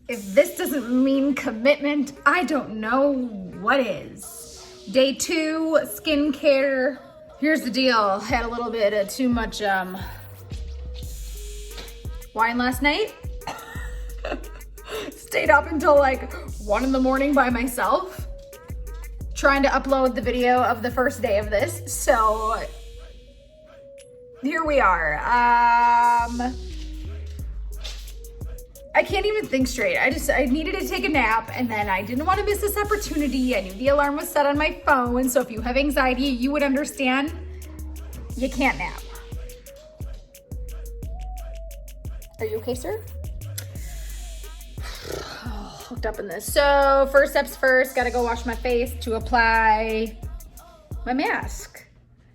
If this doesn't mean commitment, I don't know what is. Day 2, skincare. Here's the deal. Had a little bit of too much wine last night. Stayed up until like 1 in the morning by myself, trying to upload the video of the first day of this. So here we are. I can't even think straight. I needed to take a nap, and then I didn't want to miss this opportunity. I knew the alarm was set on my phone, so if you have anxiety, you would understand. You can't nap. Are you okay, sir? Oh, hooked up in this. So first steps first, gotta go wash my face to apply my mask.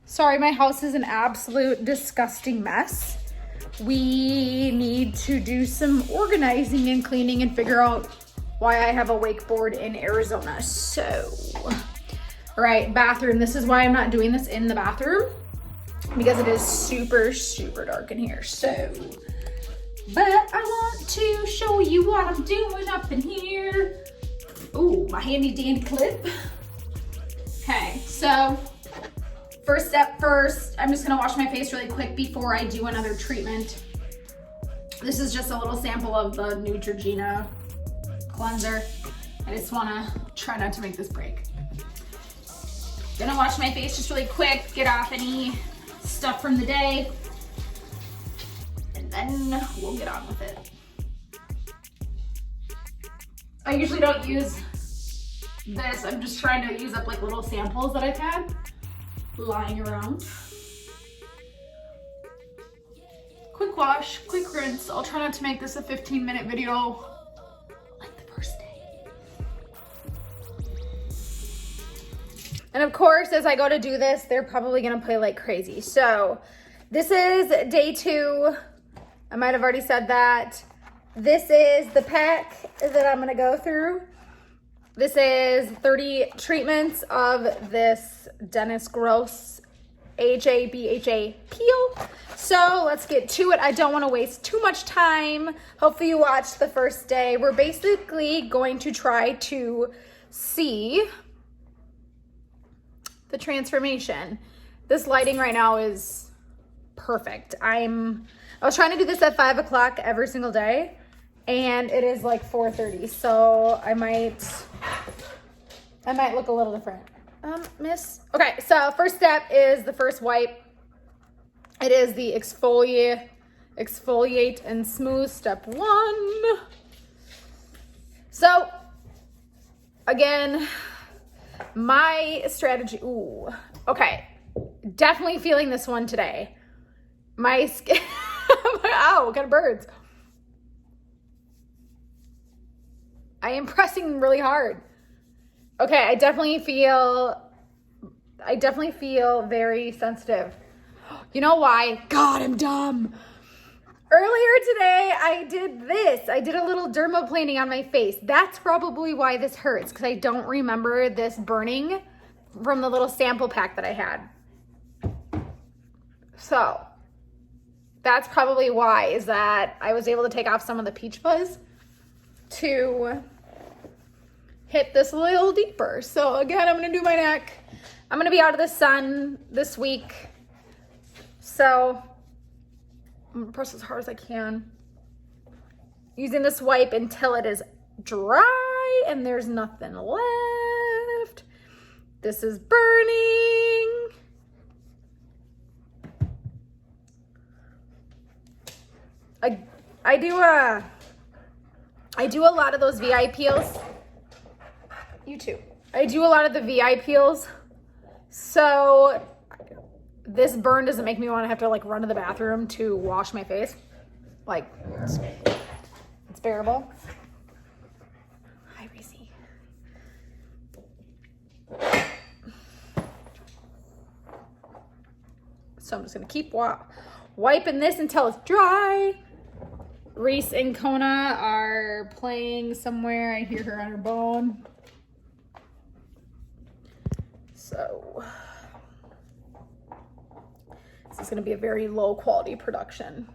Sorry, my house is an absolute disgusting mess. We need to do some organizing and cleaning and figure out why I have a wakeboard in Arizona. So, all right, bathroom. This is why I'm not doing this in the bathroom, because it is super, super dark in here. So, but I want to show you what I'm doing up in here. Ooh, my handy dandy clip. Okay, so first step first, I'm just gonna wash my face really quick before I do another treatment. This is just a little sample of the Neutrogena cleanser. I just wanna try not to make this break. Gonna wash my face just really quick, get off any stuff from the day, and then we'll get on with it. I usually don't use this. I'm just trying to use up like little samples that I've had lying around. Quick wash, quick rinse. I'll try not to make this a 15-minute video like the first day. And of course, as I go to do this, they're probably gonna play like crazy. So this is day 2. I might have already said that. This is the pack that I'm gonna go through. This is 30 treatments of this Dennis Gross AHA BHA peel. So let's get to it. I don't want to waste too much time. Hopefully you watched the first day. We're basically going to try to see the transformation. This lighting right now is perfect. I was trying to do this at 5 o'clock every single day, and it is like 4:30. So I might look a little different. Miss. Okay, so first step is the first wipe. It is the exfoliate and smooth, step 1. So again, my strategy, okay, definitely feeling this one today. My skin, ow, got birds. I am pressing really hard. Okay, I definitely feel very sensitive. You know why? God, I'm dumb. Earlier today, I did this. I did a little dermaplaning on my face. That's probably why this hurts, because I don't remember this burning from the little sample pack that I had. So that's probably why, is that I was able to take off some of the peach fuzz to hit this a little deeper. So again, I'm gonna do my neck. I'm gonna be out of the sun this week, so I'm gonna press as hard as I can, using this wipe until it is dry and there's nothing left. This is burning. I do a lot of those VI peels. You too. I do a lot of the VI peels, so this burn doesn't make me want to have to like run to the bathroom to wash my face. Like, it's bearable. Hi, Reese. So I'm just gonna keep wiping this until it's dry. Reese and Kona are playing somewhere. I hear her on her bone. So this is going to be a very low quality production.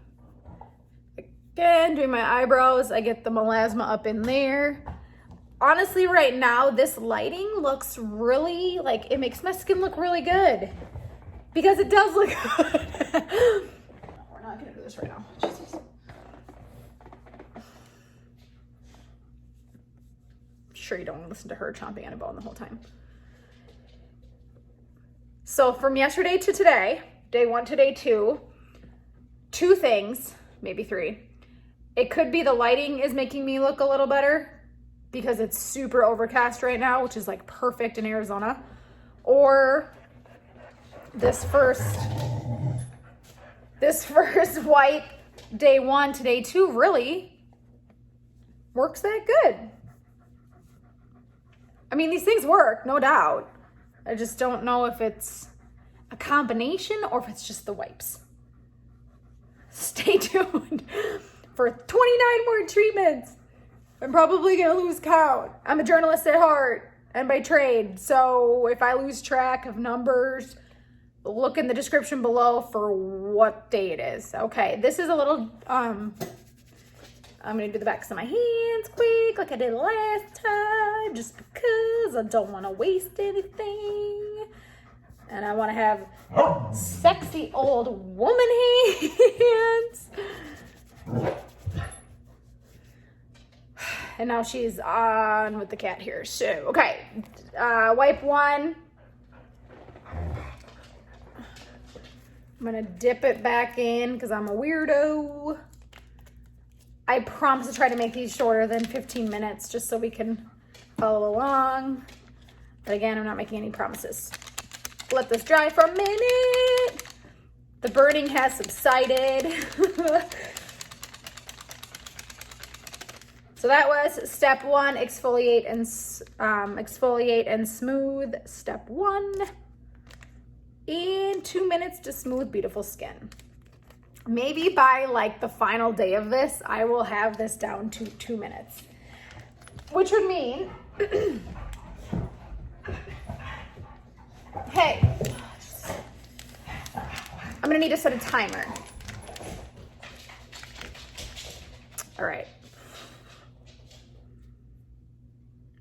Again, doing my eyebrows, I get the melasma up in there. Honestly, right now, this lighting looks really, like, it makes my skin look really good. Because it does look good. We're not gonna do this right now. Jesus. Sure you don't want to listen to her chomping on a bone the whole time. So from yesterday to today, day 1 to day 2, 2 things, maybe 3. It could be the lighting is making me look a little better because it's super overcast right now, which is like perfect in Arizona. Or this first wipe, day 1 to day 2, really works that good. I mean, these things work, no doubt. I just don't know if it's a combination or if it's just the wipes. Stay tuned for 29 more treatments. I'm probably gonna lose count. I'm a journalist at heart and by trade, so if I lose track of numbers, look in the description below for what day it is. Okay, this is a little, I'm gonna do the backs of my hands quick like I did last time, just because I don't wanna waste anything. And I wanna have sexy old woman hands. And now she's on with the cat here. So, okay, wipe 1. I'm gonna dip it back in because I'm a weirdo. I promise to try to make these shorter than 15 minutes just so we can follow along. But again, I'm not making any promises. Let this dry for a minute. The burning has subsided. So that was step 1, exfoliate and smooth. Step 1. In 2 minutes to smooth, beautiful skin. Maybe by like the final day of this, I will have this down to 2 minutes, which would mean, hey, I'm gonna need to set a timer. All right.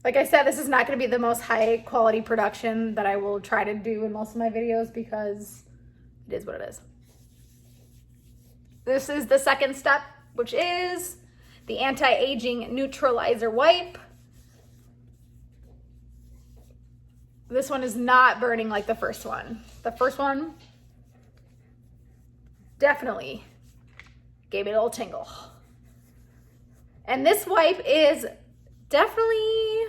Like I said, this is not going to be the most high quality production that I will try to do in most of my videos because it is what it is. This is the second step, which is the anti-aging neutralizer wipe. This one is not burning like the first one. The first one definitely gave me a little tingle. And this wipe is definitely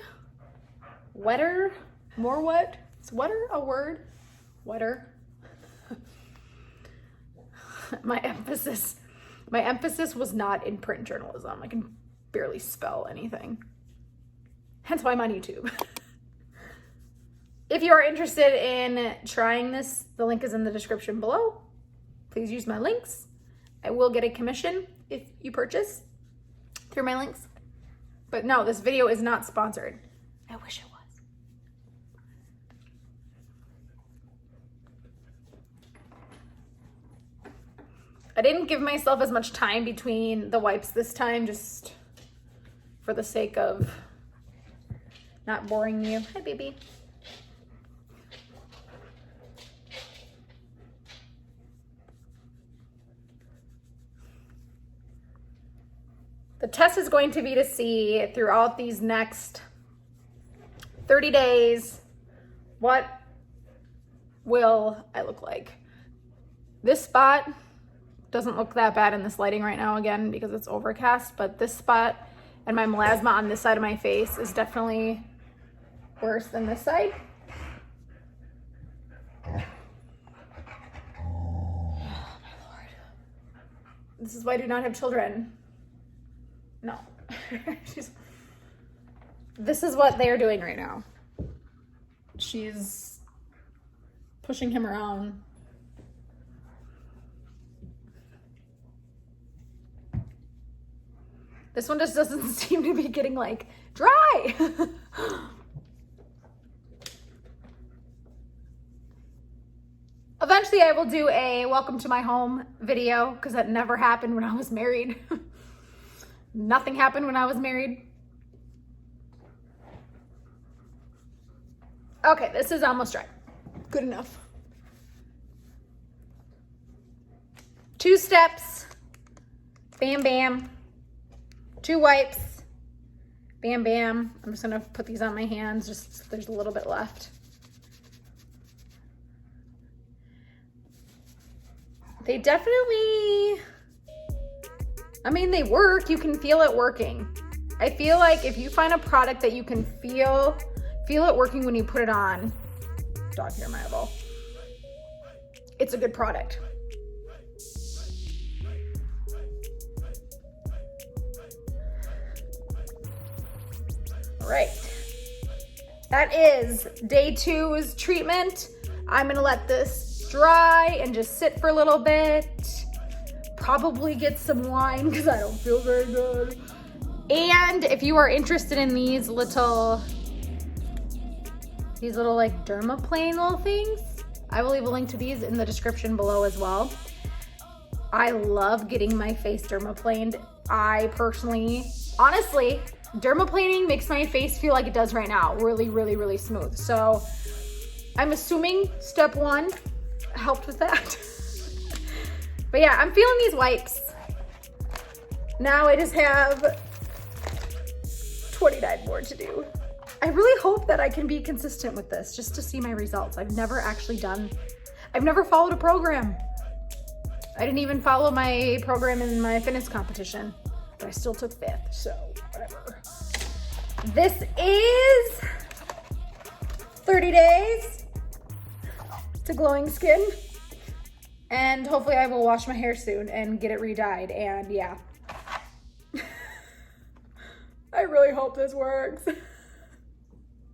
wetter, more wet. Is wetter a word? Wetter. My emphasis was not in print journalism. I can barely spell anything. Hence why I'm on YouTube. If you are interested in trying this, the link is in the description below. Please use my links. I will get a commission if you purchase through my links. But no, this video is not sponsored. I wish it was. I didn't give myself as much time between the wipes this time, just for the sake of not boring you. Hi, baby. The test is going to be to see throughout these next 30 days, what will I look like? This spot doesn't look that bad in this lighting right now, again, because it's overcast, but this spot and my melasma on this side of my face is definitely worse than this side. Oh my Lord. This is why I do not have children. No. This is what they're doing right now. She's pushing him around. This one just doesn't seem to be getting like dry. Eventually I will do a welcome to my home video because that never happened when I was married. Nothing happened when I was married. Okay, this is almost dry. Good enough. 2 steps. Bam, bam. 2 wipes. Bam, bam. I'm just gonna put these on my hands, just there's a little bit left. They definitely, I mean, they work. You can feel it working. I feel like if you find a product that you can feel it working when you put it on, dog hair, my eyeball, it's a good product. All right, that is day 2's treatment. I'm gonna let this dry and just sit for a little bit. Probably get some wine because I don't feel very good. And if you are interested in these little like dermaplane little things, I will leave a link to these in the description below as well. I love getting my face dermaplaned. I personally, honestly, dermaplaning makes my face feel like it does right now. Really, really, really smooth. So I'm assuming step 1 helped with that. But yeah, I'm feeling these wipes. Now I just have 29 more to do. I really hope that I can be consistent with this just to see my results. I've never followed a program. I didn't even follow my program in my fitness competition, but I still took 5th, so whatever. This is 30 days to glowing skin. And hopefully I will wash my hair soon and get it re-dyed, and yeah. I really hope this works.